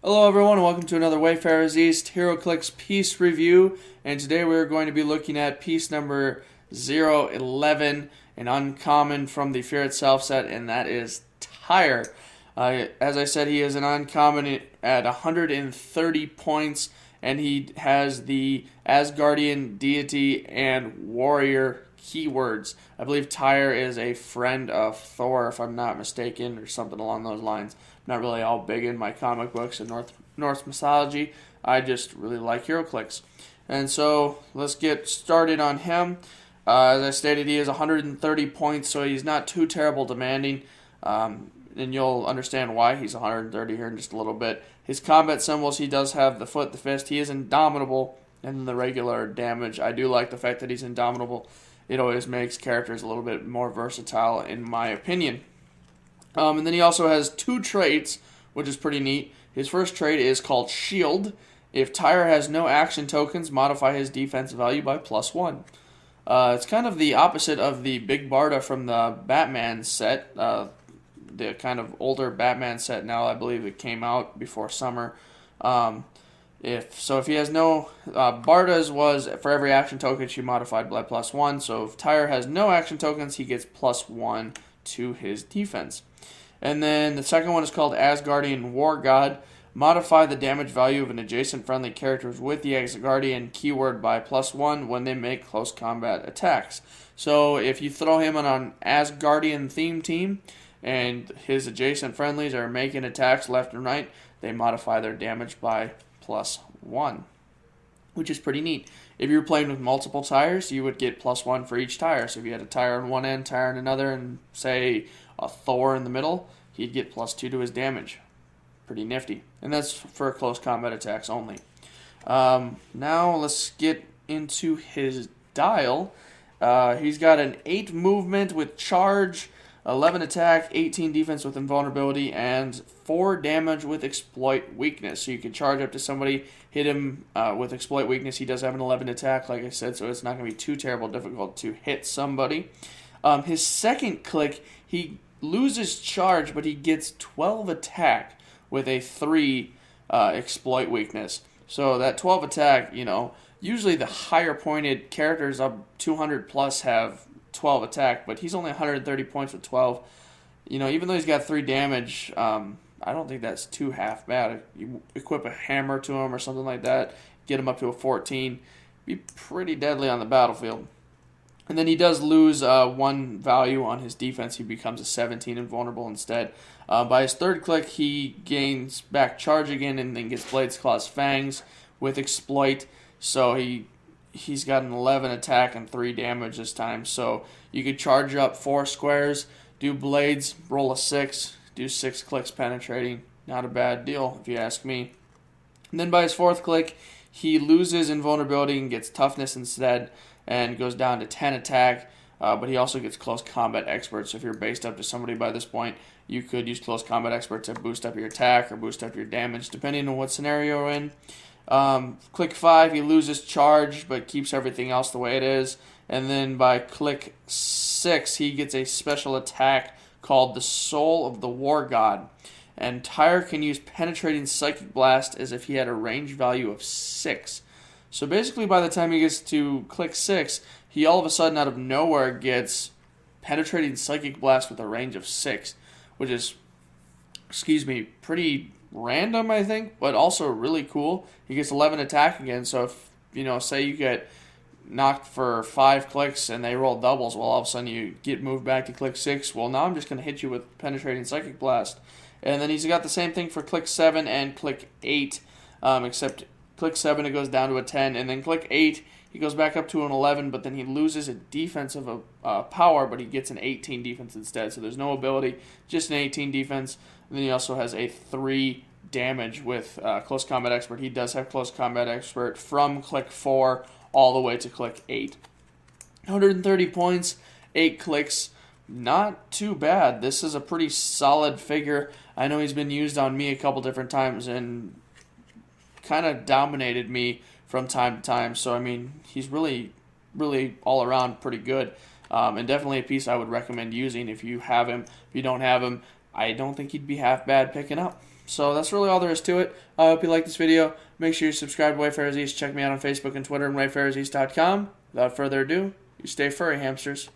Hello everyone and welcome to another Wayfarers East HeroClix piece review, and today we're going to be looking at piece number 011, an uncommon from the Fear Itself set, and that is Tyre. As I said, he is an uncommon at 130 points, and he has the Asgardian deity and warrior keywords. I believe Tyre is a friend of Thor, if I'm not mistaken, or something along those lines. I'm not really all big in my comic books and Norse mythology. I just really like HeroClix. And so let's get started on him. As I stated, he is 130 points, so he's not too terrible demanding. And you'll understand why he's 130 here in just a little bit. His combat symbols, he does have the foot, the fist. He is indomitable in the regular damage. I do like the fact that he's indomitable. It always makes characters a little bit more versatile, in my opinion. And then he also has two traits, which is pretty neat. His first trait is called Shield. If Tyre has no action tokens, modify his defense value by +1. It's kind of the opposite of the Big Barda from the Batman set, the kind of older Batman set now. I believe it came out before summer. If he has no Barda's was for every action token she modified by +1. So if Tyre has no action tokens, he gets +1 to his defense. And then the second one is called Asgardian War God. Modify the damage value of an adjacent friendly characters with the Asgardian keyword by +1 when they make close combat attacks. So if you throw him on an Asgardian theme team and his adjacent friendlies are making attacks left and right, they modify their damage by +1, which is pretty neat. If you were playing with multiple Tyres, you would get +1 for each Tyre. So if you had a Tyre on one end, Tyre on another, and say a Thor in the middle, he'd get +2 to his damage. Pretty nifty. And that's for close combat attacks only. Now let's get into his dial. He's got an 8 movement with charge, 11 attack, 18 defense with invulnerability, and 4 damage with exploit weakness. So you can charge up to somebody, hit him with exploit weakness. He does have an 11 attack, like I said, so it's not going to be too terrible difficult to hit somebody. His second click, he loses charge, but he gets 12 attack with a 3 exploit weakness. So that 12 attack, usually the higher pointed characters up 200 plus have 12 attack, but he's only 130 points with 12. Even though he's got 3 damage, I don't think that's too half bad. You equip a hammer to him or something like that, get him up to a 14, be pretty deadly on the battlefield. And then he does lose 1 value on his defense. He becomes a 17 invulnerable instead. By his third click, he gains back charge again and then gets Blades, Claws, Fangs with exploit. So he's got an 11 attack and 3 damage this time. So you could charge up 4 squares, do Blades, roll a 6, do 6 clicks penetrating. Not a bad deal, if you ask me. And then by his fourth click, he loses invulnerability and gets toughness instead, and goes down to 10 attack, but he also gets Close Combat Expert. So if you're based up to somebody by this point, you could use Close Combat Expert to boost up your attack or boost up your damage, depending on what scenario you're in. Click 5, he loses charge, but keeps everything else the way it is. And then by click 6, he gets a special attack called the Soul of the War God. And Tyre can use Penetrating Psychic Blast as if he had a range value of 6. So basically by the time he gets to click 6, he all of a sudden out of nowhere gets Penetrating Psychic Blast with a range of 6, which is, pretty random, I think, but also really cool. He gets 11 attack again, so if, say you get knocked for 5 clicks and they roll doubles, well, all of a sudden you get moved back to click 6. Well, now I'm just going to hit you with Penetrating Psychic Blast. And then he's got the same thing for click 7 and click 8, except click 7, it goes down to a 10, and then click 8, he goes back up to an 11, but then he loses a defensive power, but he gets an 18 defense instead. So there's no ability, just an 18 defense. And then he also has a 3 damage with Close Combat Expert. He does have Close Combat Expert from click 4 all the way to click 8. 130 points, 8 clicks. Not too bad. This is a pretty solid figure. I know he's been used on me a couple different times and kind of dominated me from time to time. So, he's really all around pretty good. And definitely a piece I would recommend using if you have him. If you don't have him, I don't think he'd be half bad picking up. So that's really all there is to it. I hope you like this video. Make sure you subscribe to Wayfarers East. Check me out on Facebook and Twitter and wayfarerseast.com. Without further ado, you stay furry, hamsters.